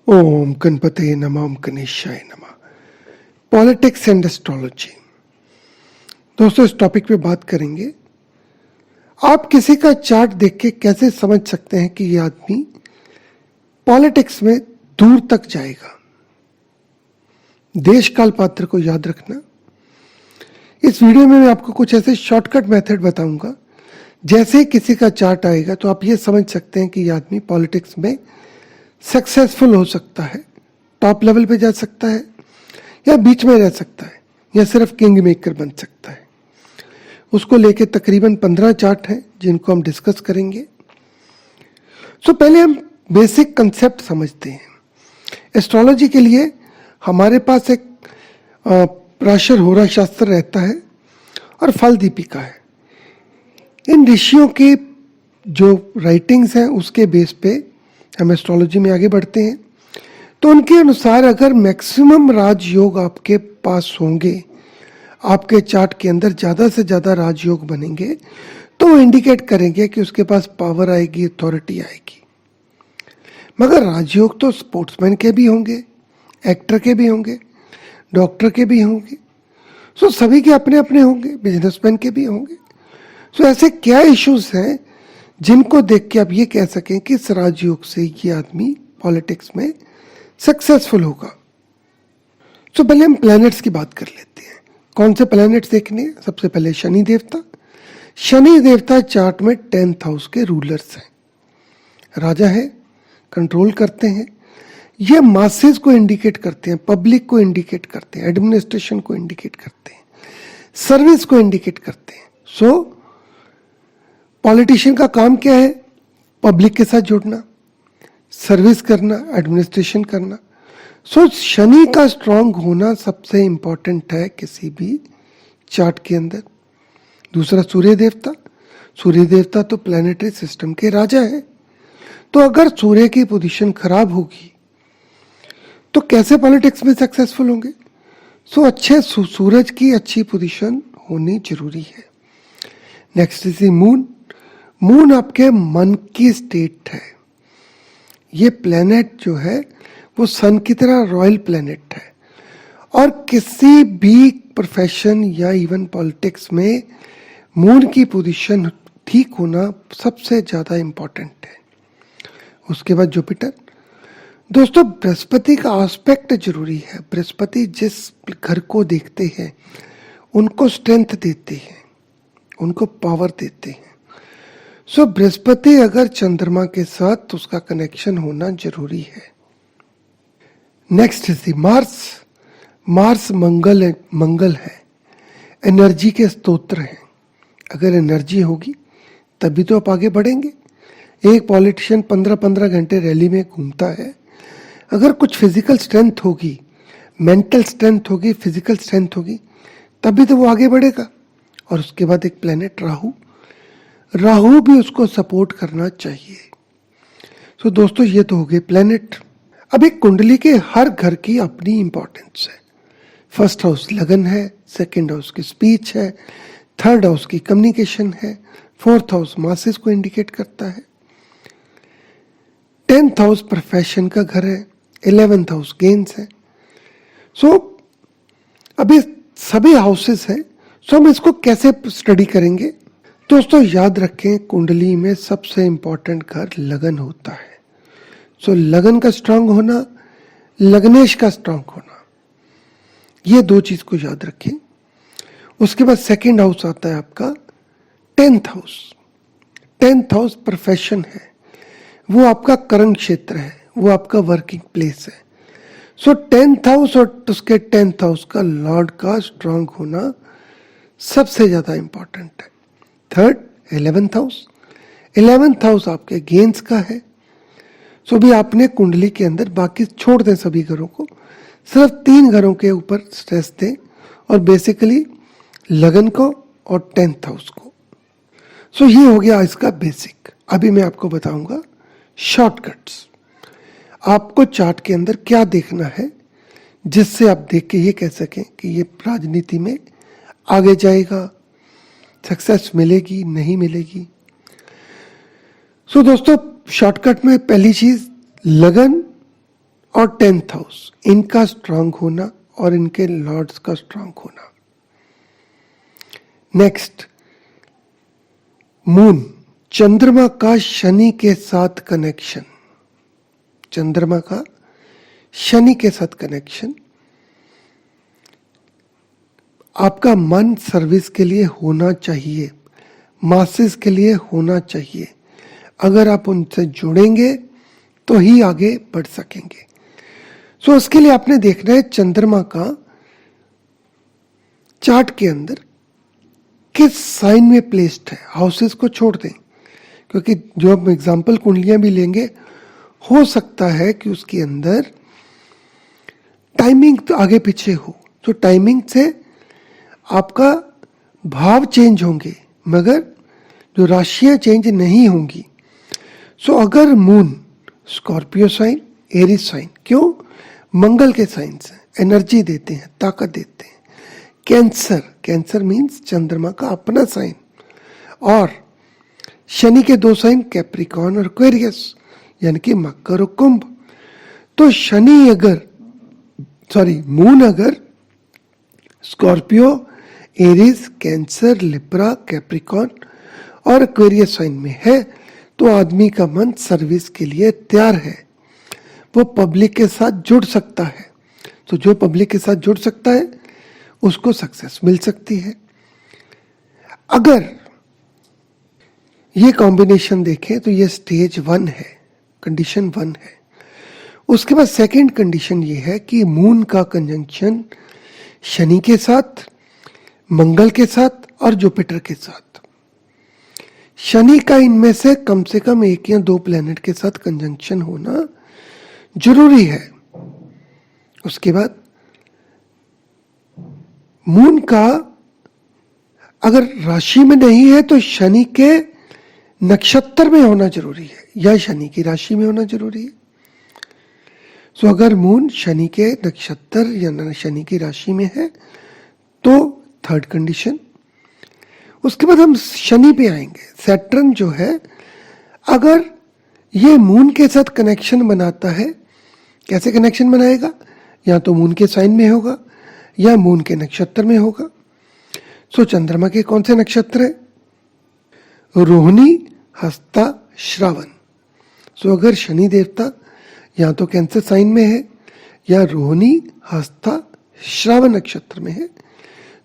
ओम गणपते नमः, ओम गणेशाय नमः। Politics and astrology. दोस्तों, इस टॉपिक पे बात करेंगे। आप किसी का चार्ट देख के कैसे समझ सकते हैं कि ये आदमी पॉलिटिक्स में दूर तक जाएगा। देश काल पात्र को याद रखना। इस वीडियो में मैं आपको कुछ ऐसे शॉर्टकट मेथड बताऊंगा, जैसे ही किसी का चार्ट आएगा तो आप ये समझ सकते हैं कि ये आदमी पॉलिटिक्स में सक्सेसफुल हो सकता है, टॉप लेवल पे जा सकता है, या बीच में रह सकता है, या सिर्फ किंग मेकर बन सकता है। उसको लेके तकरीबन 15 चार्ट हैं जिनको हम डिस्कस करेंगे। पहले हम बेसिक कंसेप्ट समझते हैं। एस्ट्रोलॉजी के लिए हमारे पास एक प्राशर होरा शास्त्र रहता है और फल दीपिका है। इन ऋषियों की जो राइटिंग्स हैं उसके बेस पे हम एस्ट्रोलॉजी में आगे बढ़ते हैं। तो उनके अनुसार अगर मैक्सिमम राजयोग आपके पास होंगे, आपके चार्ट के अंदर ज़्यादा से ज़्यादा राजयोग बनेंगे, तो वो इंडिकेट करेंगे कि उसके पास पावर आएगी, अथॉरिटी आएगी। मगर राजयोग तो स्पोर्ट्समैन के भी होंगे, एक्टर के भी होंगे, डॉक्टर के भी होंगे, सभी के अपने अपने होंगे, बिजनेसमैन के भी होंगे। ऐसे क्या इश्यूज हैं जिनको देख के आप ये कह सकें कि इस राजयोग से ये आदमी पॉलिटिक्स में सक्सेसफुल होगा। पहले हम प्लैनेट्स की बात कर लेते हैं। कौन से प्लैनेट्स देखने हैं? सबसे पहले शनि देवता। शनि देवता चार्ट में 10th हाउस के रूलर्स हैं, राजा है, कंट्रोल करते हैं। ये मासेस को इंडिकेट करते हैं, पब्लिक को इंडिकेट करते हैं, एडमिनिस्ट्रेशन को इंडिकेट करते हैं, सर्विस को इंडिकेट करते हैं। पॉलिटिशियन का काम क्या है? पब्लिक के साथ जुड़ना, सर्विस करना, एडमिनिस्ट्रेशन करना। शनि का स्ट्रांग होना सबसे इंपॉर्टेंट है किसी भी चार्ट के अंदर। दूसरा सूर्य देवता। सूर्य देवता तो प्लैनेटरी सिस्टम के राजा है। तो अगर सूर्य की पोजीशन खराब होगी तो कैसे पॉलिटिक्स में सक्सेसफुल होंगे? अच्छे सूरज की अच्छी पोजीशन होनी जरूरी है। Next is moon. मून आपके मन की स्टेट है। ये प्लेनेट जो है वो सन की तरह रॉयल प्लेनेट है, और किसी भी प्रोफेशन या इवन पॉलिटिक्स में मून की पोजीशन ठीक होना सबसे ज़्यादा इम्पॉर्टेंट है। उसके बाद जुपिटर। दोस्तों, बृहस्पति का एस्पेक्ट जरूरी है। बृहस्पति जिस घर को देखते हैं उनको स्ट्रेंथ देते हैं, उनको पावर देते हैं। बृहस्पति अगर चंद्रमा के साथ तो उसका कनेक्शन होना जरूरी है। Next is Mars. मार्स मंगल है, एनर्जी के स्तोत्र हैं। अगर एनर्जी होगी तभी तो आप आगे बढ़ेंगे। एक पॉलिटिशियन 15-15 घंटे रैली में घूमता है। अगर कुछ फिजिकल स्ट्रेंथ होगी, मेंटल स्ट्रेंथ होगी, फिजिकल स्ट्रेंथ होगी, तभी तो वो आगे बढ़ेगा। और उसके बाद एक प्लेनेट राहु भी उसको सपोर्ट करना चाहिए। दोस्तों, ये तो हो गए प्लेनेट। अब एक कुंडली के हर घर की अपनी इंपॉर्टेंस है। फर्स्ट हाउस लगन है, सेकंड हाउस की स्पीच है, थर्ड हाउस की कम्युनिकेशन है, फोर्थ हाउस मासेस को इंडिकेट करता है, 10th हाउस प्रोफेशन का घर है, 11th हाउस गेन्स है। अभी सभी हाउसेस हैं। हम इसको कैसे स्टडी करेंगे? दोस्तों, याद रखें, कुंडली में सबसे इंपॉर्टेंट घर लगन होता है। लगन का स्ट्रांग होना, लग्नेश का स्ट्रांग होना, ये दो चीज को याद रखें। उसके बाद सेकंड हाउस आता है आपका 10th house. 10th house profession है, वो आपका कर्म क्षेत्र है, वो आपका वर्किंग प्लेस है। 10th हाउस और उसके 10th हाउस का लॉर्ड का स्ट्रांग होना सबसे ज्यादा इंपॉर्टेंट है। Third 11th house. 11th house आपके गेन्स का है। भी आपने कुंडली के अंदर बाकी छोड़ दें सभी घरों को, सिर्फ 3 घरों के ऊपर स्ट्रेस दें, और बेसिकली लगन को और 10th हाउस को। ये हो गया इसका बेसिक। अभी मैं आपको बताऊंगा शॉर्टकट्स। आपको चार्ट के अंदर क्या देखना है जिससे आप देख के ये कह सकें कि ये राजनीति में आगे जाएगा, सक्सेस मिलेगी, नहीं मिलेगी। दोस्तों, शॉर्टकट में पहली चीज लगन और 10th हाउस, इनका स्ट्रांग होना और इनके लॉर्ड्स का स्ट्रांग होना। नेक्स्ट, मून, चंद्रमा का शनि के साथ कनेक्शन, चंद्रमा का शनि के साथ कनेक्शन। आपका मन सर्विस के लिए होना चाहिए, मासेस के लिए होना चाहिए। अगर आप उनसे जुड़ेंगे तो ही आगे बढ़ सकेंगे। सो उसके लिए आपने देखना है चंद्रमा का चार्ट के अंदर किस साइन में प्लेस्ड है। हाउसेस को छोड़ दें, क्योंकि जो हम एग्जाम्पल कुंडलियां भी लेंगे, हो सकता है कि उसके अंदर टाइमिंग तो आगे पीछे हो, तो टाइमिंग से आपका भाव चेंज होंगे मगर जो राशियां चेंज नहीं होंगी। सो अगर moon Scorpio sign, Aries sign, क्यों? मंगल के साइंस हैं, एनर्जी देते हैं, ताकत देते हैं। कैंसर, कैंसर मीन्स चंद्रमा का अपना साइन। और शनि के 2 साइन कैप्रिकॉर्न और एक्वेरियस, यानी कि मकर और कुंभ। तो शनि अगर मून अगर Scorpio, Aries, Cancer, Libra, Capricorn और एक्वेरियस साइन में है तो आदमी का मन सर्विस के लिए तैयार है, वो पब्लिक के साथ जुड़ सकता है। तो जो पब्लिक के साथ जुड़ सकता है उसको सक्सेस मिल सकती है। अगर ये कॉम्बिनेशन देखें तो ये स्टेज 1 है, कंडीशन 1 है। उसके बाद सेकंड कंडीशन ये है कि मून का कंजंक्शन शनि के साथ, मंगल के साथ और जुपिटर के साथ। शनि का इनमें से कम 1 या 2 प्लैनेट के साथ कंजंक्शन होना जरूरी है। उसके बाद मून का अगर राशि में नहीं है तो शनि के नक्षत्र में होना जरूरी है या शनि की राशि में होना जरूरी है। सो अगर मून शनि के नक्षत्र या शनि की राशि में है तो थर्ड कंडीशन। उसके बाद हम शनि पे आएंगे। सैटर्न जो है, अगर ये मून के साथ कनेक्शन बनाता है, कैसे कनेक्शन बनाएगा? या तो मून के साइन में होगा या मून के नक्षत्र में होगा। सो चंद्रमा के कौन से नक्षत्र है? रोहिणी, हस्ता, श्रावण। सो अगर शनि देवता या तो कैंसर साइन में है या रोहिणी, हस्ता, श्रावण नक्षत्र में है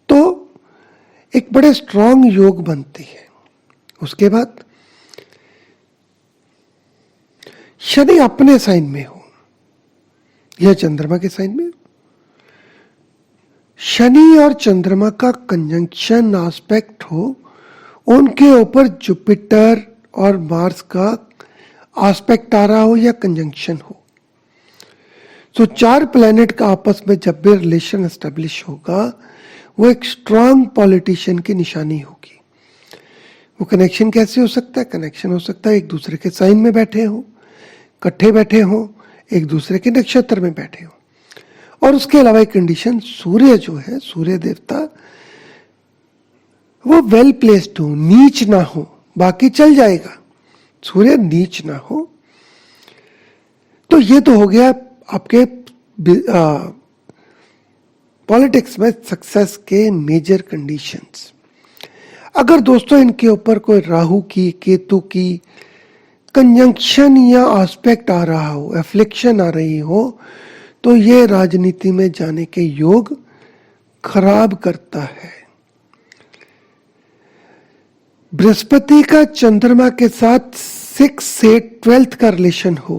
तो एक बड़े स्ट्रॉन्ग योग बनते हैं। उसके बाद शनि अपने साइन में हो या चंद्रमा के साइन में हो। शनि और चंद्रमा का कंजंक्शन एस्पेक्ट हो, उनके ऊपर जुपिटर और मार्स का एस्पेक्ट आ रहा हो या कंजंक्शन हो। तो 4 प्लैनेट का आपस में जब भी रिलेशन एस्टेब्लिश होगा वो एक स्ट्रांग पॉलिटिशियन की निशानी होगी। वो कनेक्शन कैसे हो सकता है? कनेक्शन हो सकता है एक दूसरे के साइन में बैठे हो, इकट्ठे बैठे हो, एक दूसरे के नक्षत्र में बैठे हो। और उसके अलावा एक कंडीशन, सूर्य जो है, सूर्य देवता, वो वेल प्लेस्ड हो, नीच ना हो, बाकी चल जाएगा, सूर्य नीच ना हो। तो ये तो हो गया आपके पॉलिटिक्स में सक्सेस के मेजर कंडीशंस। अगर दोस्तों इनके ऊपर कोई राहु की, केतु की कंजंक्शन या एस्पेक्ट आ रहा हो, एफ्लिक्शन आ रही हो, तो ये राजनीति में जाने के योग खराब करता है। बृहस्पति का चंद्रमा के साथ 6 से 12th का रिलेशन हो,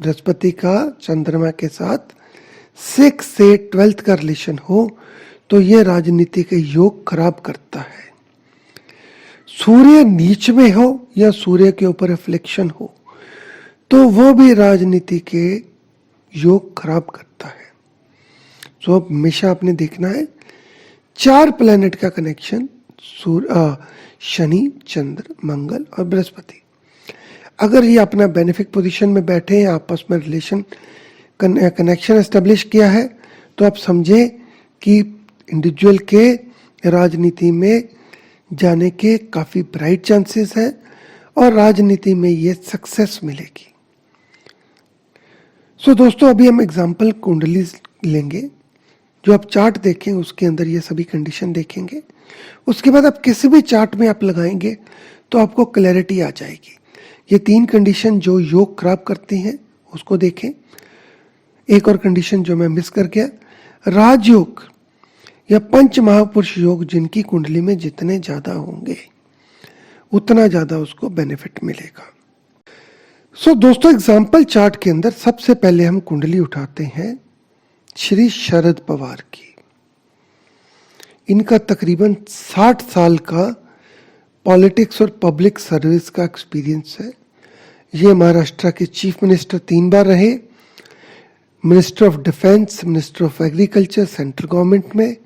बृहस्पति का चंद्रमा के साथ 6 से 12th का रिलेशन हो तो ये राजनीति के योग खराब करता है। सूर्य नीच में हो या सूर्य के ऊपर एफ्लिक्शन हो तो वो भी राजनीति के योग खराब करता है। तो अब हमेशा आपने देखना है 4 प्लैनेट का कनेक्शन, शनि, चंद्र, मंगल और बृहस्पति। अगर ये अपना बेनिफिक पोजीशन में बैठे हैं, आपस में रिलेशन कनेक्शन एस्टेब्लिश किया है, तो आप समझें कि इंडिविजुअल के राजनीति में जाने के काफ़ी ब्राइट चांसेस हैं और राजनीति में ये सक्सेस मिलेगी। सो दोस्तों अभी हम एग्जाम्पल कुंडली लेंगे। जो आप चार्ट देखें उसके अंदर ये सभी कंडीशन देखेंगे। उसके बाद आप किसी भी चार्ट में आप लगाएंगे तो आपको क्लैरिटी आ जाएगी। ये 3 कंडीशन जो योग खराब करती हैं उसको देखें। एक और कंडीशन जो मैं मिस कर गया, राजयोग या पंच महापुरुष योग जिनकी कुंडली में जितने ज्यादा होंगे उतना ज्यादा उसको बेनिफिट मिलेगा। सो दोस्तों एग्जाम्पल चार्ट के अंदर सबसे पहले हम कुंडली उठाते हैं श्री शरद पवार की। इनका तकरीबन 60 साल का पॉलिटिक्स और पब्लिक सर्विस का एक्सपीरियंस है। ये महाराष्ट्र के चीफ मिनिस्टर 3 बार रहे, minister of defence, minister of agriculture central government में।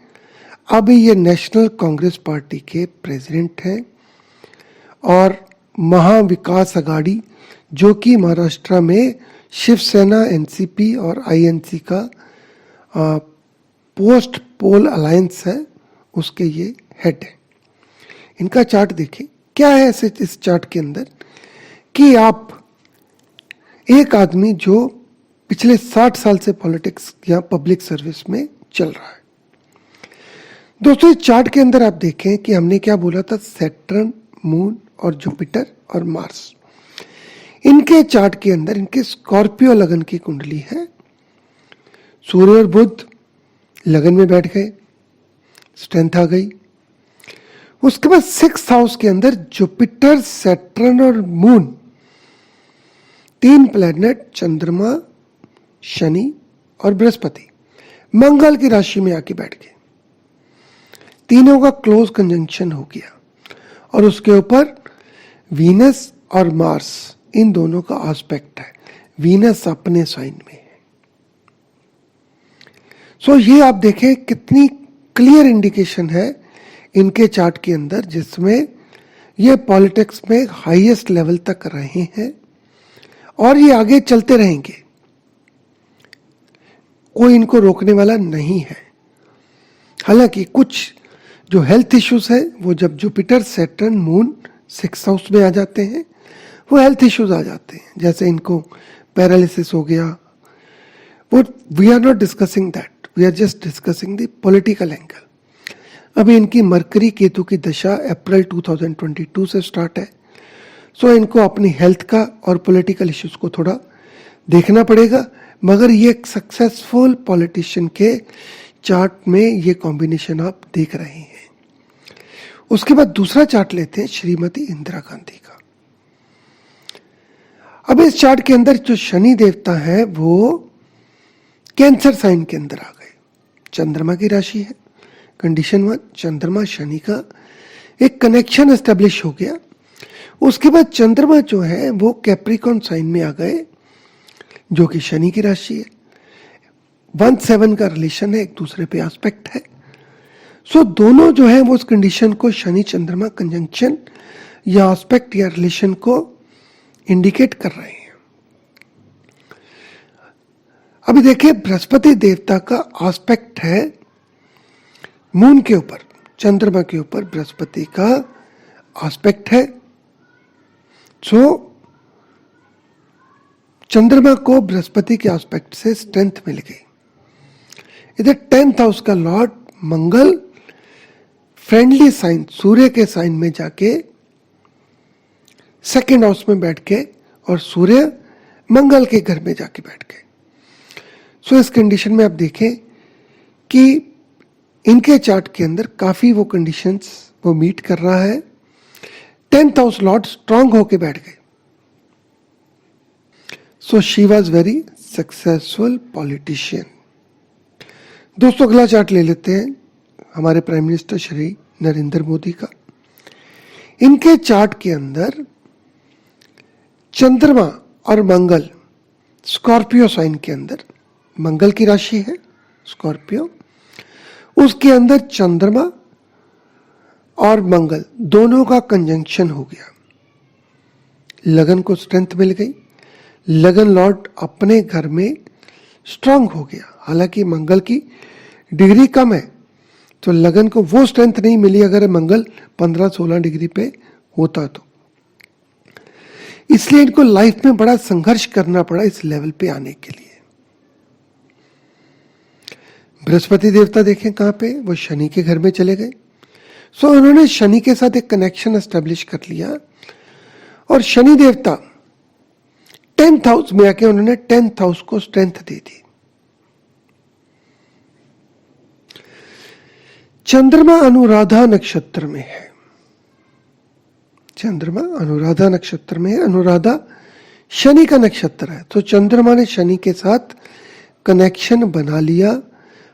अभी ये नेशनल कांग्रेस पार्टी के प्रेसिडेंट हैं और महाविकास अघाड़ी जो कि महाराष्ट्र में शिवसेना, एनसीपी और आईएनसी का पोस्ट पोल अलायंस है, उसके ये हेड है। इनका चार्ट देखें। क्या है ऐसे इस चार्ट के अंदर कि आप एक आदमी जो पिछले 60 साल से पॉलिटिक्स या पब्लिक सर्विस में चल रहा है। दोस्तों इस चार्ट के अंदर आप देखें कि हमने क्या बोला था, सैटर्न, मून और जुपिटर और मार्स। इनके चार्ट के अंदर इनके स्कॉर्पियो लगन की कुंडली है। सूर्य और बुध लगन में बैठ गए, स्ट्रेंथ आ गई। उसके बाद 6th हाउस के अंदर जुपिटर, सैटर्न और मून, 3 प्लैनेट चंद्रमा, शनि और बृहस्पति मंगल की राशि में आके बैठ गए। तीनों का क्लोज कंजंक्शन हो गया और उसके ऊपर वीनस और मार्स, इन दोनों का एस्पेक्ट है। वीनस अपने साइन में है। सो ये आप देखें कितनी क्लियर इंडिकेशन है इनके चार्ट के अंदर, जिसमें ये पॉलिटिक्स में हाईएस्ट लेवल तक रहे हैं और ये आगे चलते रहेंगे। कोई इनको रोकने वाला नहीं है। हालांकि कुछ जो हेल्थ इश्यूज है वो जब Jupiter, Saturn, moon 6th house में आ जाते हैं वो हेल्थ इश्यूज आ जाते हैं। जैसे इनको पैरालिसिस हो गया, वो we are not discussing that, we are just discussing the political angle. अभी इनकी मरकरी केतु की दशा अप्रैल 2022 से स्टार्ट है। सो इनको अपनी हेल्थ का और पॉलिटिकल इश्यूज को थोड़ा देखना पड़ेगा, मगर ये एक सक्सेसफुल पॉलिटिशियन के चार्ट में ये कॉम्बिनेशन आप देख रहे हैं। उसके बाद दूसरा चार्ट लेते हैं श्रीमती इंदिरा गांधी का। अब इस चार्ट के अंदर जो शनि देवता है वो कैंसर साइन के अंदर आ गए। चंद्रमा की राशि है। कंडीशन 1, चंद्रमा शनि का एक कनेक्शन एस्टेब्लिश हो गया। उसके बाद चंद्रमा जो है वो कैप्रिकॉन साइन में आ गए जो कि शनि की राशि है। 1-7 का रिलेशन है, एक दूसरे पे एस्पेक्ट है। सो दोनों जो है वो उस कंडीशन को शनि चंद्रमा कंजंक्शन या एस्पेक्ट या रिलेशन को इंडिकेट कर रहे हैं। अभी देखिए बृहस्पति देवता का एस्पेक्ट है मून के ऊपर, चंद्रमा के ऊपर बृहस्पति का एस्पेक्ट है। सो चंद्रमा को बृहस्पति के एस्पेक्ट से स्ट्रेंथ मिल गई। इधर 10th हाउस का लॉर्ड मंगल फ्रेंडली साइन सूर्य के साइन में जाके 2nd हाउस में बैठ के और सूर्य मंगल के घर में जाके बैठ गए। सो इस कंडीशन में आप देखें कि इनके चार्ट के अंदर काफी वो कंडीशंस वो मीट कर रहा है। 10th हाउस लॉर्ड स्ट्रांग होके बैठ गए। So she was very successful politician. दोस्तों अगला चार्ट ले लेते हैं हमारे प्राइम मिनिस्टर श्री नरेंद्र मोदी का। इनके चार्ट के अंदर चंद्रमा और मंगल स्कॉर्पियो साइन के अंदर, मंगल की राशि है स्कॉर्पियो, उसके अंदर चंद्रमा और मंगल दोनों का कंजंक्शन हो गया। लगन को स्ट्रेंथ मिल गई। लगन लॉर्ड अपने घर में स्ट्रांग हो गया। हालांकि मंगल की डिग्री कम है तो लगन को वो स्ट्रेंथ नहीं मिली अगर मंगल 15-16 डिग्री पे होता तो। इसलिए इनको लाइफ में बड़ा संघर्ष करना पड़ा इस लेवल पे आने के लिए। बृहस्पति देवता देखें कहाँ पे, वो शनि के घर में चले गए। सो उन्होंने शनि के साथ एक कनेक्शन एस्टेब्लिश कर लिया और शनि देवता 10th हाउस में आके उन्होंने 10th हाउस को स्ट्रेंथ दे दी। चंद्रमा अनुराधा नक्षत्र में है, चंद्रमा अनुराधा नक्षत्र में है। अनुराधा शनि का नक्षत्र है, तो चंद्रमा ने शनि के साथ कनेक्शन बना लिया।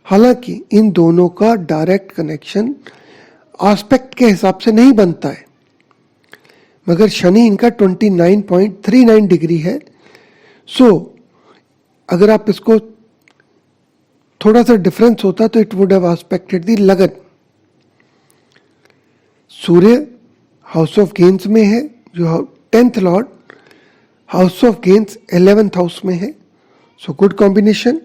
हालांकि इन दोनों का डायरेक्ट कनेक्शन एस्पेक्ट के हिसाब से नहीं बनता है, मगर शनि इनका 29.39 डिग्री है। सो अगर आप इसको थोड़ा सा डिफरेंस होता तो इट वुड हैव एस्पेक्टेड दी लगन। सूर्य हाउस ऑफ गेन्स में है, जो 10th Lord house of gains 11th house में है। So good combination.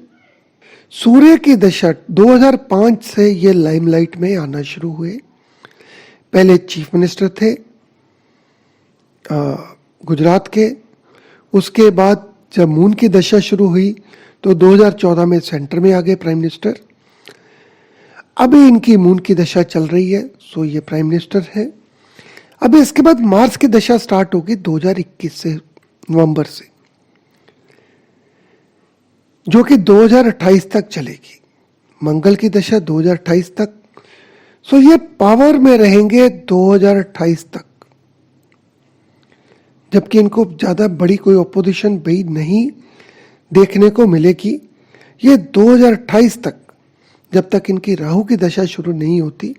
सूर्य की दशा 2005 से ये लाइमलाइट में आना शुरू हुए। पहले चीफ मिनिस्टर थे गुजरात के, उसके बाद जब मून की दशा शुरू हुई तो 2014 में सेंटर में आ गए प्राइम मिनिस्टर। अभी इनकी मून की दशा चल रही है, सो ये प्राइम मिनिस्टर है। अभी इसके बाद मार्स की दशा स्टार्ट होगी 2021 से, नवंबर से, जो कि 2028 तक चलेगी। मंगल की दशा 2028 तक, सो ये पावर में रहेंगे 2028 तक, जबकि इनको ज्यादा बड़ी कोई ऑपोजिशन भी नहीं देखने को मिलेगी। ये 2028 तक, जब तक इनकी राहु की दशा शुरू नहीं होती,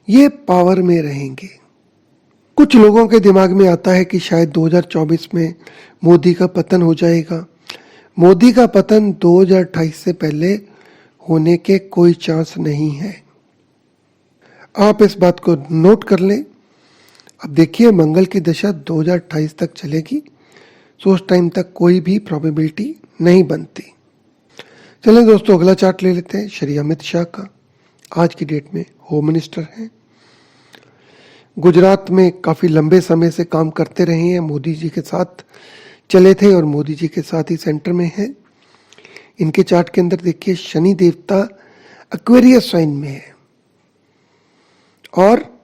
ये पावर में रहेंगे। कुछ लोगों के दिमाग में आता है कि शायद 2024 में मोदी का पतन हो जाएगा। मोदी का पतन 2028 से पहले होने के कोई चांस नहीं है, आप इस बात को नोट कर लें। अब देखिए मंगल की दशा 2028 तक चलेगी, सो उस टाइम तक कोई भी प्रोबेबिलिटी नहीं बनती। चलें दोस्तों, अगला चार्ट ले लेते हैं श्री अमित शाह का। आज की डेट में होम मिनिस्टर हैं, गुजरात में काफ़ी लंबे समय से काम करते रहे हैं, मोदी जी के साथ चले थे और मोदी जी के साथ ही सेंटर में हैं। इनके चार्ट के अंदर देखिए शनि देवता एक्वेरियस साइन में है और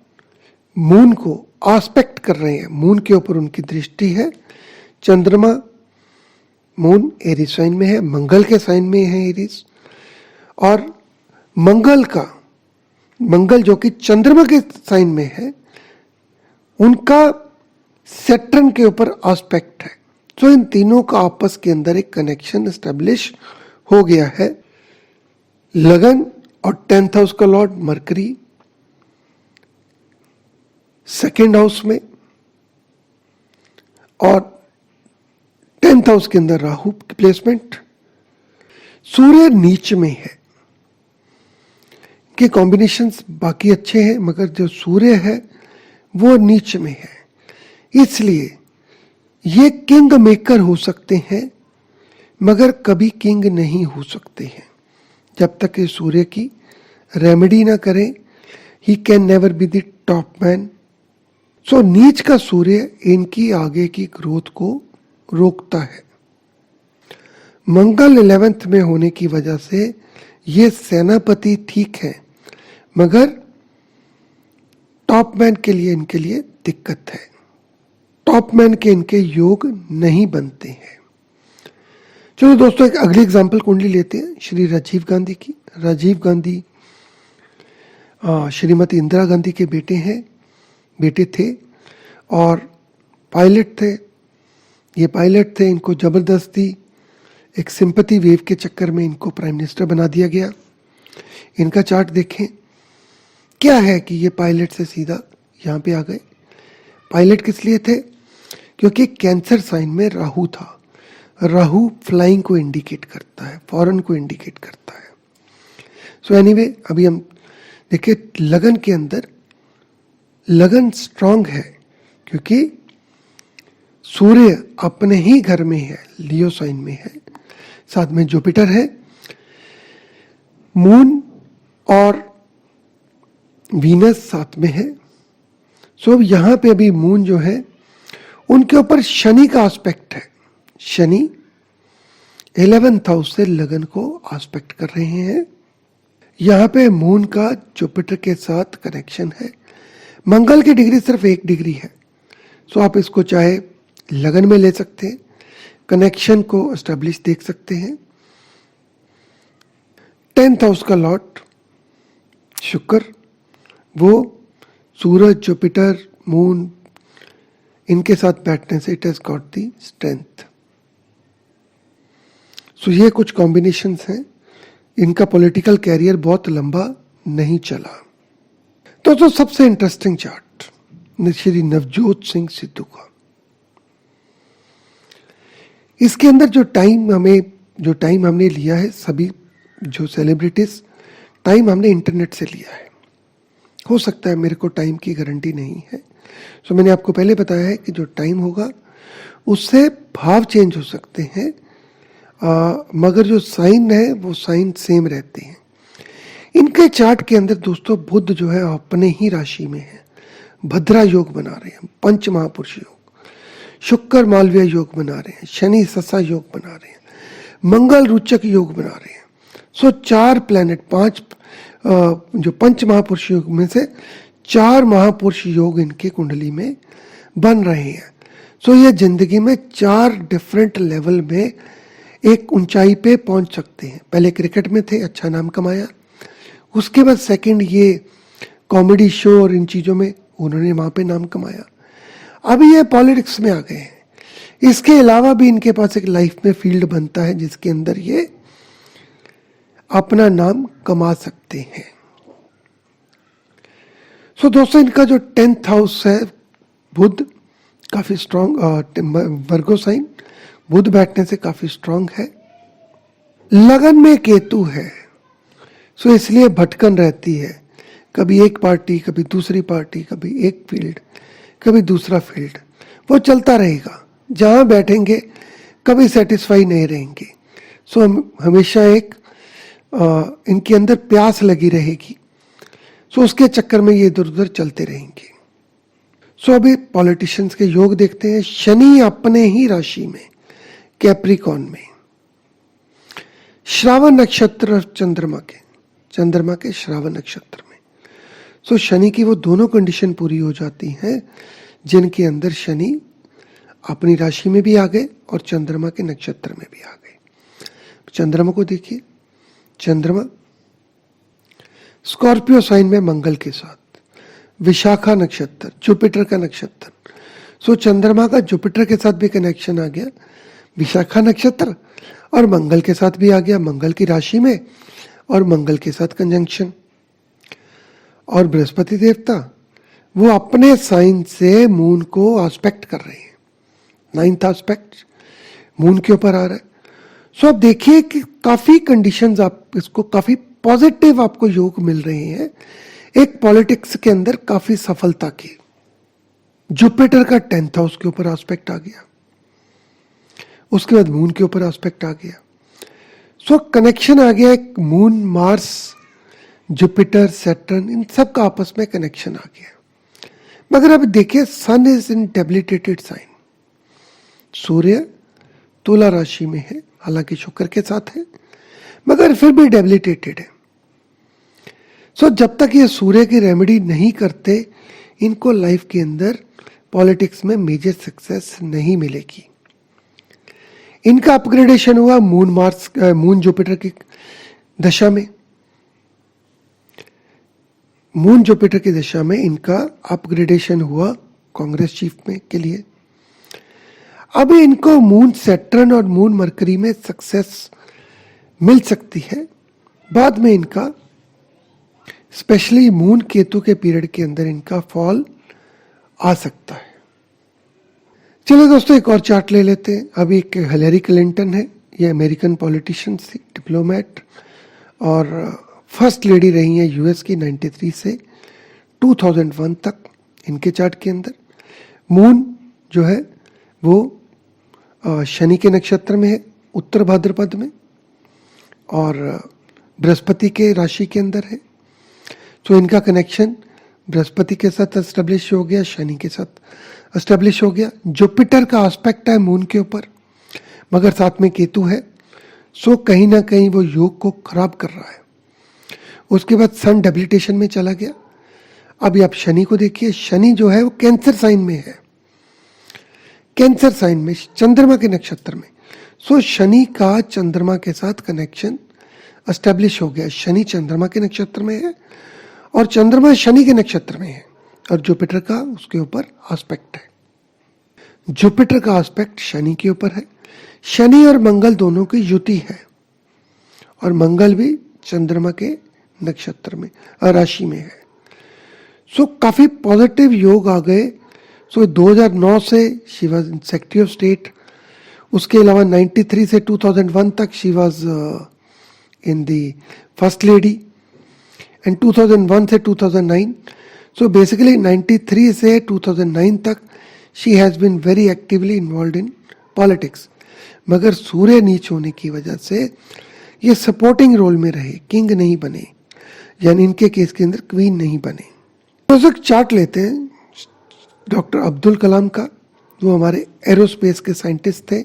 मून को आस्पेक्ट कर रहे हैं, मून के ऊपर उनकी दृष्टि है। चंद्रमा मून एरीज साइन में है, मंगल के साइन में है एरीज, और मंगल जो कि चंद्रमा के साइन में है, उनका सैटर्न के ऊपर आस्पेक्ट है। तो इन तीनों का आपस के अंदर एक कनेक्शन एस्टेब्लिश हो गया है। लगन और 10th हाउस का लॉर्ड मरकरी 2nd हाउस में और 10th हाउस के अंदर राहु की प्लेसमेंट। सूर्य नीच में है, के कॉम्बिनेशंस बाकी अच्छे हैं, मगर जो सूर्य है वो नीच में है, इसलिए ये किंग मेकर हो सकते हैं मगर कभी किंग नहीं हो सकते हैं जब तक ये सूर्य की रेमेडी ना करें। He can never be the top man. So नीच का सूर्य इनकी आगे की ग्रोथ को रोकता है। मंगल 11th में होने की वजह से ये सेनापति ठीक है, मगर टॉप मैन के लिए इनके लिए दिक्कत है। टॉप मैन के इनके योग नहीं बनते हैं। चलो दोस्तों, एक अगली एग्जांपल कुंडली लेते हैं श्री राजीव गांधी की। राजीव गांधी श्रीमती इंदिरा गांधी के बेटे थे और पायलट थे। ये पायलट थे, इनको जबरदस्ती एक सिंपैथी वेव के चक्कर में इनको प्राइम मिनिस्टर बना दिया गया। इनका चार्ट देखें, क्या है कि ये पायलट से सीधा यहाँ पे आ गए। पायलट किस लिए थे? क्योंकि कैंसर साइन में राहु था। राहु फ्लाइंग को इंडिकेट करता है, फॉरेन को इंडिकेट करता है। सो एनीवे, अभी हम देखिए लगन के अंदर लगन स्ट्रांग है क्योंकि सूर्य अपने ही घर में है, लियो साइन में है, साथ में जुपिटर है, मून और वीनस साथ में है। सो अब यहाँ पे अभी मून जो है उनके ऊपर शनि का एस्पेक्ट है। शनि 11th हाउस से लगन को एस्पेक्ट कर रहे हैं। यहाँ पे मून का जुपिटर के साथ कनेक्शन है। मंगल की डिग्री सिर्फ 1 डिग्री है, सो आप इसको चाहे लगन में ले सकते हैं, कनेक्शन को एस्टेब्लिश देख सकते हैं। 10th हाउस का लॉर्ड शुक्र, वो सूरज, जुपिटर, मून इनके साथ बैठने से it has got the strength. So ये कुछ कॉम्बिनेशंस हैं। इनका पॉलिटिकल कैरियर बहुत लंबा नहीं चला। तो सबसे इंटरेस्टिंग चार्ट श्री नवजोत सिंह सिद्धू का। इसके अंदर जो टाइम हमने लिया है, सभी जो सेलिब्रिटीज टाइम हमने इंटरनेट से लिया है। हो सकता है मेरे को टाइम की गारंटी नहीं है, सो मैंने आपको पहले बताया है कि जो टाइम होगा उससे भाव चेंज हो सकते हैं, मगर जो साइन है वो साइन सेम रहते हैं। इनके चार्ट के अंदर दोस्तों बुध जो है अपने ही राशि में है, भद्रा योग बना रहे हैं, पंच महापुरुष योग, शुक्र मालवीय योग बना रहे हैं, शनि ससा योग बना रहे हैं, मंगल रुचक योग बना रहे हैं। सो 4 प्लैनेट, 5 जो पंच महापुरुष योग में से 4 महापुरुष योग इनके कुंडली में बन रहे हैं। सो ये जिंदगी में 4 डिफरेंट लेवल में एक ऊंचाई पे पहुंच सकते हैं। पहले क्रिकेट में थे, अच्छा नाम कमाया, उसके बाद सेकंड ये कॉमेडी शो और इन चीज़ों में उन्होंने वहाँ पे नाम कमाया, अभी ये पॉलिटिक्स में आ गए हैं। इसके अलावा भी इनके पास एक लाइफ में फील्ड बनता है जिसके अंदर ये अपना नाम कमा सकते हैं। सो दोस्तों इनका जो 10th हाउस है बुध, काफी स्ट्रॉन्ग, वर्गो साइन, बुध बैठने से काफी स्ट्रॉन्ग है। लगन में केतु है, सो इसलिए भटकन रहती है, कभी एक पार्टी, कभी दूसरी पार्टी, कभी एक फील्ड, कभी दूसरा फील्ड, वो चलता रहेगा। जहां बैठेंगे कभी सेटिस्फाई नहीं रहेंगे। सो हमेशा एक इनके अंदर प्यास लगी रहेगी। सो उसके चक्कर में ये इधर उधर चलते रहेंगे। सो अभी पॉलिटिशियंस के योग देखते हैं। शनि अपने ही राशि में कैप्रिकॉन में, श्रावण नक्षत्र चंद्रमा के श्रावण नक्षत्र में। सो शनि की वो दोनों कंडीशन पूरी हो जाती हैं जिनके अंदर शनि अपनी राशि में भी आ गए और चंद्रमा के नक्षत्र में भी आ गए। चंद्रमा को देखिए, चंद्रमा स्कॉर्पियो साइन में मंगल के साथ, विशाखा नक्षत्र, जुपिटर का नक्षत्र। सो चंद्रमा का जुपिटर के साथ भी कनेक्शन आ गया, विशाखा नक्षत्र और मंगल के साथ भी आ गया, मंगल की राशि में और मंगल के साथ कंजंक्शन। और बृहस्पति देवता वो अपने साइन से मून को एस्पेक्ट कर रहे हैं, 9th एस्पेक्ट मून के ऊपर आ रहा है। सो आप देखिए कि काफी कंडीशंस, आप इसको काफी पॉजिटिव आपको योग मिल रहे हैं एक पॉलिटिक्स के अंदर काफी सफलता की। जुपिटर का 10th हाउस के ऊपर एस्पेक्ट आ गया, उसके बाद मून के ऊपर एस्पेक्ट आ गया। सो कनेक्शन आ गया, एक मून, मार्स, जुपिटर, सैटर्न, इन सब का आपस में कनेक्शन आ गया। मगर अब देखिए सन इज इन डेबिलिटेटेड साइन, सूर्य तुला राशि में है, हालांकि शुक्र के साथ है मगर फिर भी डेबिलिटेटेड है। सो जब तक ये सूर्य की रेमेडी नहीं करते इनको लाइफ के अंदर पॉलिटिक्स में मेजर सक्सेस नहीं मिलेगी। इनका अपग्रेडेशन हुआ मून जुपिटर की दशा में, मून जुपिटर की दशा में इनका अपग्रेडेशन हुआ कांग्रेस चीफ में के लिए। अभी इनको मून सैटर्न और मून मरकरी में सक्सेस मिल सकती है, बाद में इनका स्पेशली मून केतु के पीरियड के अंदर इनका फॉल आ सकता है। चलो दोस्तों एक और चार्ट ले लेते हैं। अभी एक हिलेरी क्लिंटन है, ये अमेरिकन पॉलिटिशियन थी, डिप्लोमेट और फर्स्ट लेडी रही हैं यूएस की 93 से 2001 तक। इनके चार्ट के अंदर मून जो है वो शनि के नक्षत्र में है, उत्तर भाद्रपद में, और बृहस्पति के राशि के अंदर है। तो इनका कनेक्शन बृहस्पति के साथ एस्टेब्लिश हो गया, शनि के साथ एस्टेब्लिश हो गया। जुपिटर का एस्पेक्ट है मून के ऊपर मगर साथ में केतु है, सो कहीं ना कहीं वो योग को खराब कर रहा है। उसके बाद सन डेबिलिटेशन में चला गया। अभी आप शनि को देखिए, शनि जो है वो कैंसर साइन में है, कैंसर साइन में चंद्रमा के नक्षत्र में। सो शनि का चंद्रमा के साथ कनेक्शन एस्टेब्लिश हो गया। शनि चंद्रमा के नक्षत्र में है और चंद्रमा शनि के नक्षत्र में है और जुपिटर का उसके ऊपर एस्पेक्ट है। जुपिटर का एस्पेक्ट शनि के ऊपर है। शनि और मंगल दोनों की युति है और मंगल भी चंद्रमा के नक्षत्र में राशि में है। सो काफी पॉजिटिव योग आ गए। सो 2009 से she was in secretary of state. उसके अलावा 93 से 2001 तक she was in the first lady and 2001 से 2009। सो बेसिकली 93 से 2009 तक she has been very actively involve in politics. मगर सूर्य नीच होने की वजह से ये सपोर्टिंग रोल में रहे, किंग नहीं बने, यानी इनके केस के अंदर क्वीन नहीं बने। तो एक चार्ट लेते हैं डॉक्टर अब्दुल कलाम का, वो हमारे एरोस्पेस के साइंटिस्ट थे।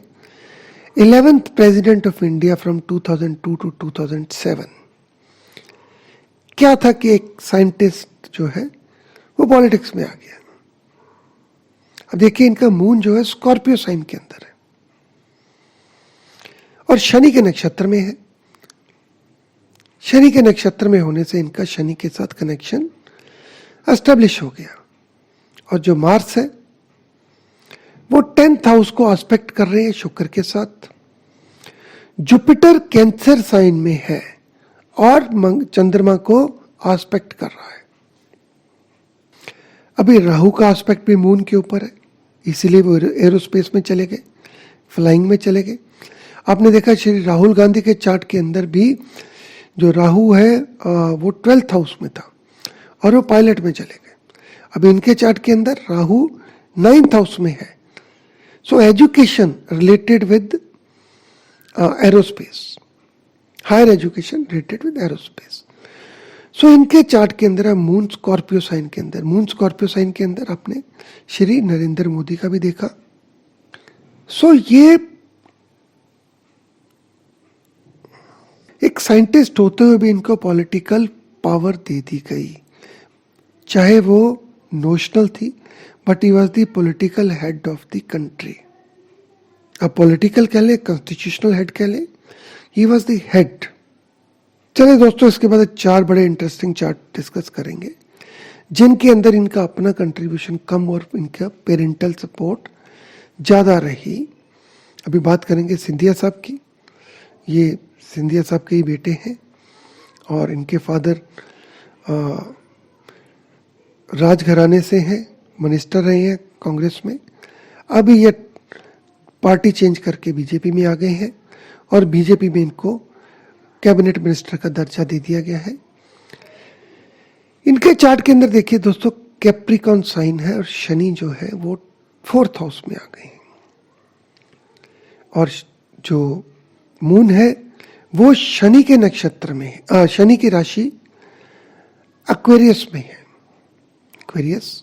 11th president of India from 2002 to 2007। क्या था कि एक साइंटिस्ट जो है वो पॉलिटिक्स में आ गया। अब देखिए इनका मून जो है स्कॉर्पियो साइन के अंदर है और शनि के नक्षत्र में है। शनि के नक्षत्र में होने से इनका शनि के साथ कनेक्शन एस्टेब्लिश हो गया। और जो मार्स है वो 10th हाउस को एस्पेक्ट कर रहे हैं शुक्र के साथ। जुपिटर कैंसर साइन में है और चंद्रमा को एस्पेक्ट कर रहा है। अभी राहु का एस्पेक्ट भी मून के ऊपर है, इसीलिए वो एरोस्पेस में चले गए, फ्लाइंग में चले गए। आपने देखा श्री राहुल गांधी के चार्ट के अंदर भी जो राहु है वो 12th हाउस में था और वो पायलट में चले गए। अब इनके चार्ट के अंदर राहु 9th हाउस में है। So education related with aerospace, higher education related with aerospace. So इनके चार्ट के अंदर मून स्कॉर्पियो साइन के अंदर, मून स्कॉर्पियो साइन के अंदर आपने श्री नरेंद्र मोदी का भी देखा। सो ये एक साइंटिस्ट होते हुए भी इनको पॉलिटिकल पावर दे दी गई, चाहे वो नोशनल थी, but he was the political head of the country. अब पॉलिटिकल कह ले, कॉन्स्टिट्यूशनल हेड कह ले, ही वॉज द हेड। चलिए दोस्तों, इसके बाद 4 बड़े इंटरेस्टिंग चार्ट डिस्कस करेंगे जिनके अंदर इनका अपना कंट्रीब्यूशन कम और इनका पेरेंटल सपोर्ट ज़्यादा रही। अभी बात करेंगे सिंधिया साहब की। ये सिंधिया साहब के ही बेटे हैं और इनके फादर राजघराने से हैं, मिनिस्टर रहे हैं कांग्रेस में। अभी ये पार्टी चेंज करके बीजेपी में आ गए हैं और बीजेपी में इनको कैबिनेट मिनिस्टर का दर्जा दे दिया गया है। इनके चार्ट के अंदर देखिए दोस्तों, कैप्रिकॉन साइन है और शनि जो है वो 4th हाउस में आ गए हैं और जो मून है वो शनि के नक्षत्र में है, शनि की राशि एक्वेरियस में है। एक्वेरियस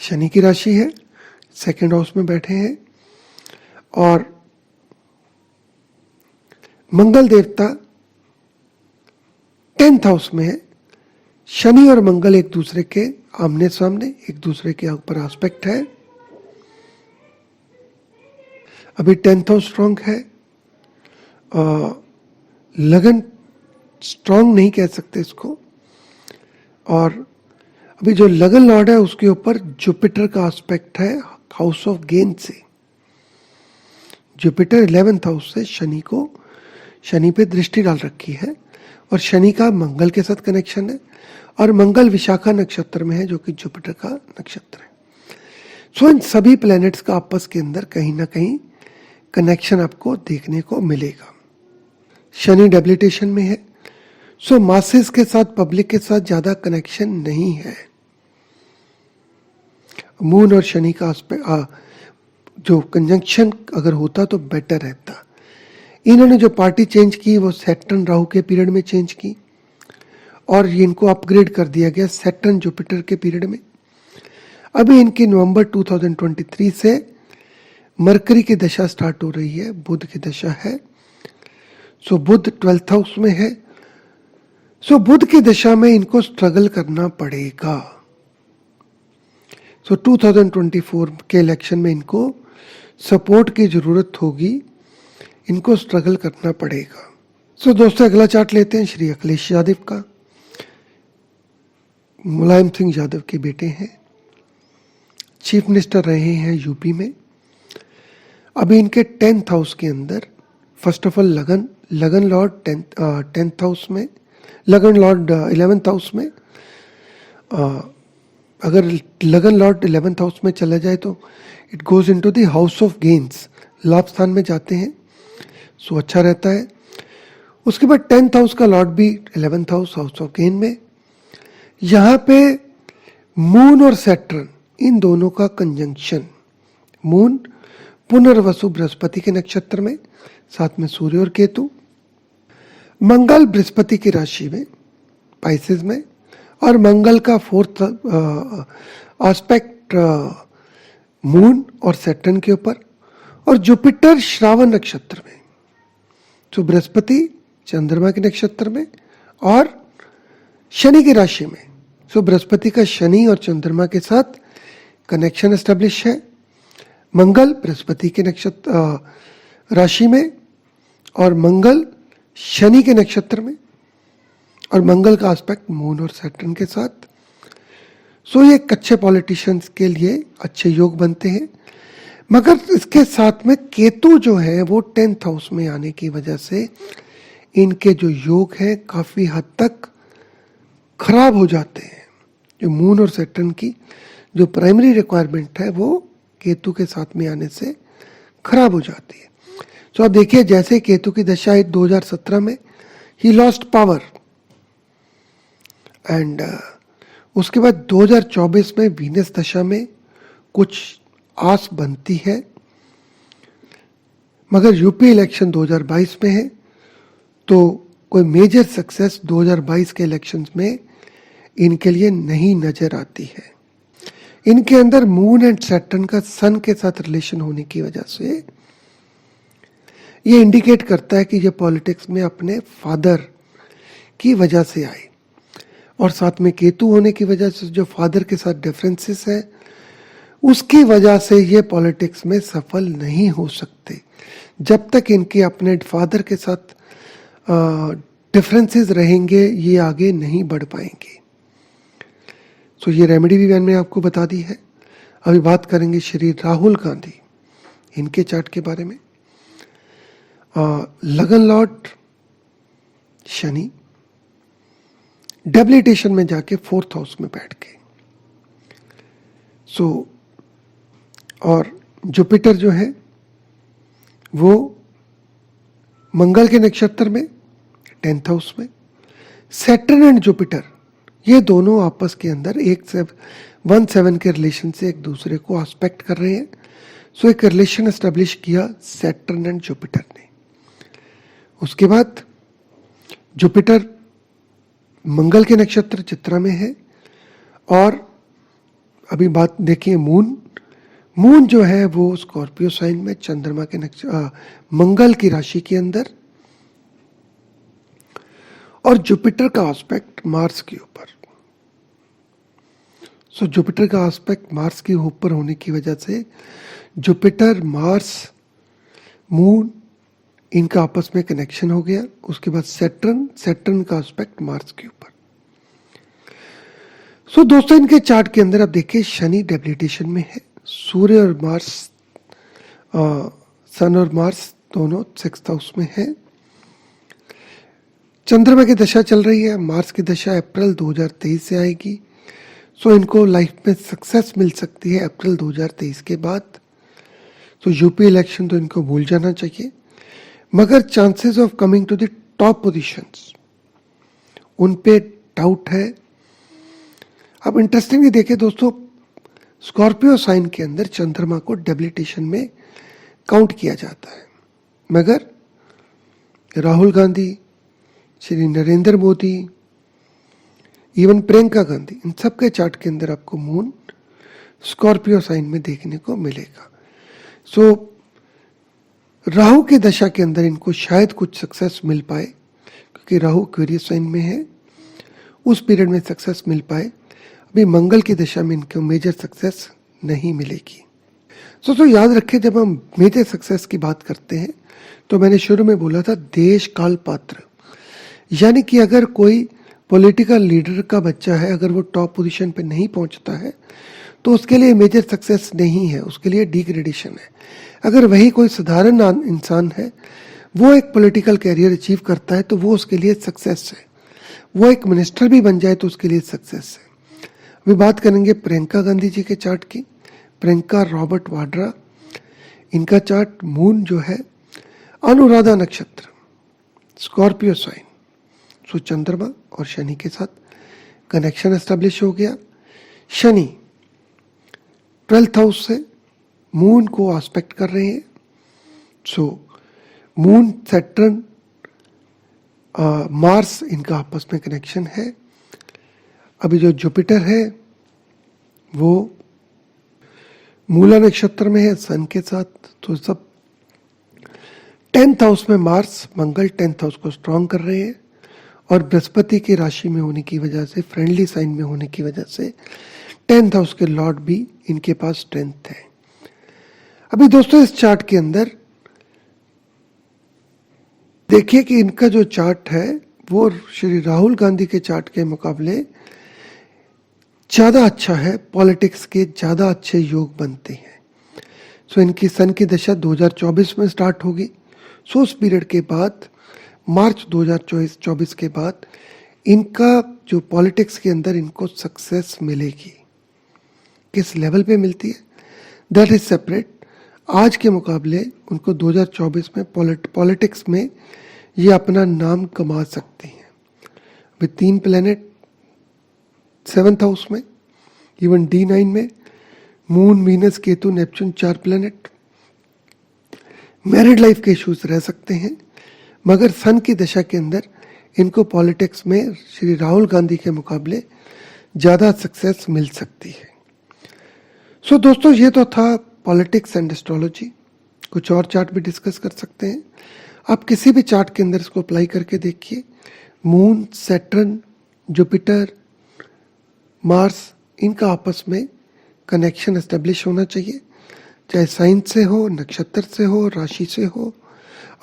शनि की राशि है, 2nd हाउस में बैठे हैं और मंगल देवता 10th हाउस में है। शनि और मंगल एक दूसरे के आमने सामने, एक दूसरे के ऊपर एस्पेक्ट है। अभी 10th हाउस स्ट्रांग है, लगन स्ट्रांग नहीं कह सकते इसको। और अभी जो लगन लॉर्ड है उसके ऊपर जुपिटर का एस्पेक्ट है हाउस ऑफ गेन से। जुपिटर 11th हाउस से शनि पे दृष्टि डाल रखी है और शनि का मंगल के साथ कनेक्शन है और मंगल विशाखा नक्षत्र में है जो कि जुपिटर का नक्षत्र है। सो इन सभी प्लैनेट्स का आपस के अंदर कहीं ना कहीं कनेक्शन आपको देखने को मिलेगा। शनि डेबिलिटेशन में है, सो मासेस के साथ, पब्लिक के साथ ज्यादा कनेक्शन नहीं है। मून और शनि का जो कंजंक्शन अगर होता तो बेटर रहता। इन्होंने जो पार्टी चेंज की वो सैटर्न राहु के पीरियड में चेंज की और इनको अपग्रेड कर दिया गया सैटर्न जुपिटर के पीरियड में। अभी इनकी नवंबर 2023 से मरकरी की दशा स्टार्ट हो रही है, बुध की दशा है। सो बुध 12th हाउस में है। सो बुध की दशा में इनको स्ट्रगल करना पड़ेगा। सो 2024 के इलेक्शन में इनको सपोर्ट की जरूरत होगी, इनको स्ट्रगल करना पड़ेगा। सो दोस्तों अगला चार्ट लेते हैं श्री अखिलेश यादव का। मुलायम सिंह यादव के बेटे हैं, चीफ मिनिस्टर रहे हैं यूपी में। अभी इनके 10th हाउस के अंदर फर्स्ट ऑफ ऑल लगन लॉर्ड 10th हाउस में, लगन लॉर्ड 11th हाउस में। अगर लगन लॉर्ड 11th हाउस में चला जाए तो it goes into the house of gains, लाभ स्थान में जाते हैं, सो अच्छा रहता है। उसके बाद 10th हाउस का लॉर्ड भी 11th house, house of gain में। यहाँ पे मून और सैटर्न इन दोनों का कंजंक्शन, मून पुनर्वसु बृहस्पति के नक्षत्र में, साथ में सूर्य और केतु, मंगल बृहस्पति की राशि में पाइसेस में, और मंगल का 4th एस्पेक्ट मून और सैटर्न के ऊपर, और जुपिटर श्रावण नक्षत्र में। तो बृहस्पति चंद्रमा के नक्षत्र में और शनि की राशि में। सो बृहस्पति का शनि और चंद्रमा के साथ कनेक्शन एस्टेब्लिश है। मंगल बृहस्पति के नक्षत्र राशि में और मंगल शनि के नक्षत्र में, और मंगल का एस्पेक्ट मून और सैटर्न के साथ। सो ये अच्छे पॉलिटिशियंस के लिए अच्छे योग बनते हैं। मगर इसके साथ में केतु जो है वो 10th हाउस में आने की वजह से इनके जो योग हैं काफ़ी हद तक खराब हो जाते हैं। जो मून और सैटर्न की जो प्राइमरी रिक्वायरमेंट है वो केतु के साथ में आने से खराब हो जाती है। तो आप देखिए जैसे केतु की दशा है 2017 में ही लॉस्ट पावर, एंड उसके बाद 2024 में वीनस दशा में कुछ आस बनती है। मगर यूपी इलेक्शन 2022 में है तो कोई मेजर सक्सेस 2022 के इलेक्शंस में इनके लिए नहीं नजर आती है। इनके अंदर मून एंड सैटर्न का सन के साथ रिलेशन होने की वजह से ये इंडिकेट करता है कि ये पॉलिटिक्स में अपने फादर की वजह से आए, और साथ में केतु होने की वजह से जो फादर के साथ डिफरेंसेस है उसकी वजह से ये पॉलिटिक्स में सफल नहीं हो सकते। जब तक इनके अपने फादर के साथ डिफरेंसेस रहेंगे ये आगे नहीं बढ़ पाएंगे। सो ये रेमेडी भी मैंने आपको बता दी है। अभी बात करेंगे श्री राहुल गांधी, इनके चार्ट के बारे में। लगन लॉर्ड शनि डेबिलिटेशन में जाके 4th हाउस में बैठ के, सो और जुपिटर जो है वो मंगल के नक्षत्र में 10th हाउस में। सैटर्न एंड जुपिटर ये दोनों आपस के अंदर 1-7 के रिलेशन से एक दूसरे को एस्पेक्ट कर रहे हैं। सो एक रिलेशन एस्टेब्लिश किया सैटर्न एंड जुपिटर ने। उसके बाद जुपिटर मंगल के नक्षत्र चित्रा में है, और अभी बात देखिए मून जो है वो स्कॉर्पियो साइन में चंद्रमा के मंगल की राशि के अंदर, और जुपिटर का एस्पेक्ट मार्स के ऊपर। सो जुपिटर का एस्पेक्ट मार्स के ऊपर होने की वजह से जुपिटर मार्स मून इनका आपस में कनेक्शन हो गया। उसके बाद सैटर्न का एस्पेक्ट मार्स के ऊपर। सो दोस्तों इनके चार्ट के अंदर आप देखिए शनि डेबिलिटेशन में है, सूर्य और मार्स सन और मार्स दोनों 6th हाउस में है। चंद्रमा की दशा चल रही है, मार्स की दशा अप्रैल 2023 से आएगी। सो इनको लाइफ में सक्सेस मिल सकती है अप्रैल 2023 के बाद। तो यूपी इलेक्शन तो इनको भूल जाना चाहिए, मगर chances of coming to the top positions उन पे डाउट है। अब इंटरेस्टिंगली देखिए दोस्तों, स्कॉर्पियो साइन के अंदर चंद्रमा को डेबिलिटेशन में काउंट किया जाता है, मगर राहुल गांधी, श्री नरेंद्र मोदी, इवन प्रियंका गांधी, इन सब के चार्ट के अंदर आपको मून स्कॉर्पियो साइन में देखने को मिलेगा। सो राहु की दशा के अंदर इनको शायद कुछ सक्सेस मिल पाए, क्योंकि राहु एक्वेरियस साइन में है, उस पीरियड में सक्सेस मिल पाए। अभी मंगल की दशा में इनको मेजर सक्सेस नहीं मिलेगी। दोस्तों याद रखें, जब हम मेजर सक्सेस की बात करते हैं तो मैंने शुरू में बोला था देश काल पात्र, यानी कि अगर कोई पॉलिटिकल लीडर का बच्चा है, अगर वो टॉप पोजीशन पे नहीं पहुंचता है तो उसके लिए मेजर सक्सेस नहीं है, उसके लिए डिग्रेडेशन है। अगर वही कोई साधारण इंसान है, वो एक पॉलिटिकल कैरियर अचीव करता है तो वो उसके लिए सक्सेस है। वो एक मिनिस्टर भी बन जाए तो उसके लिए सक्सेस है। अभी बात करेंगे प्रियंका गांधी जी के चार्ट की। प्रियंका रॉबर्ट वाड्रा, इनका चार्ट मून जो है अनुराधा नक्षत्र, स्कॉर्पियो साइन, सो चंद्रमा और शनि के साथ कनेक्शन एस्टेब्लिश हो गया। शनि 12th हाउस से मून को एस्पेक्ट कर रहे हैं। सो मून, सैटर्न, मार्स, इनका आपस में कनेक्शन है। अभी जो जुपिटर है वो मूला नक्षत्र में है सन के साथ, तो सब 10th हाउस में मार्स, मंगल 10th हाउस को स्ट्रॉन्ग कर रहे हैं और बृहस्पति की राशि में होने की वजह से, फ्रेंडली साइन में होने की वजह से 10th हाउस के लॉर्ड भी इनके पास स्ट्रेंथ है। अभी दोस्तों इस चार्ट के अंदर देखिए कि इनका जो चार्ट है वो श्री राहुल गांधी के चार्ट के मुकाबले ज़्यादा अच्छा है, पॉलिटिक्स के ज़्यादा अच्छे योग बनते हैं। सो इनकी सन की दशा 2024 में स्टार्ट होगी। सो उस पीरियड के बाद मार्च 2024 के बाद इनका जो पॉलिटिक्स के अंदर इनको सक्सेस मिलेगी। किस लेवल पे मिलती है दैट इज सेपरेट। आज के मुकाबले उनको 2024 में पॉलिटिक्स में ये अपना नाम कमा सकती हैं। अभी 3 प्लेनेट 7th हाउस में, इवन D9 में moon, Venus, Ketu, Neptune, 4 planet. Married life के इश्यूज रह सकते हैं, मगर सन की दशा के अंदर इनको पॉलिटिक्स में श्री राहुल गांधी के मुकाबले ज़्यादा सक्सेस मिल सकती है। सो दोस्तों ये तो था पॉलिटिक्स एंड एस्ट्रोलॉजी। कुछ और चार्ट भी डिस्कस कर सकते हैं आप, किसी भी चार्ट के अंदर इसको अप्लाई करके देखिए। मून, सैटर्न, जुपिटर, मार्स, इनका आपस में कनेक्शन एस्टेब्लिश होना चाहिए, चाहे साइन से हो, नक्षत्र से हो, राशि से हो,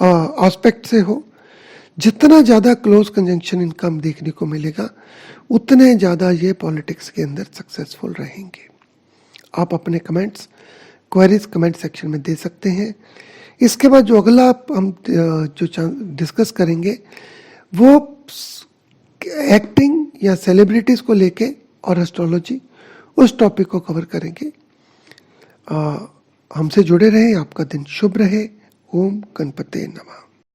एस्पेक्ट से हो। जितना ज़्यादा क्लोज कंजंक्शन इनका देखने को मिलेगा उतने ज़्यादा ये पॉलिटिक्स के अंदर सक्सेसफुल रहेंगे। आप अपने कमेंट्स, क्वेरीज कमेंट सेक्शन में दे सकते हैं। इसके बाद जो अगला हम जो डिस्कस करेंगे वो एक्टिंग या सेलिब्रिटीज़ को लेके और एस्ट्रोलॉजी, उस टॉपिक को कवर करेंगे। हमसे जुड़े रहें। आपका दिन शुभ रहे। ओम गणपते नमः।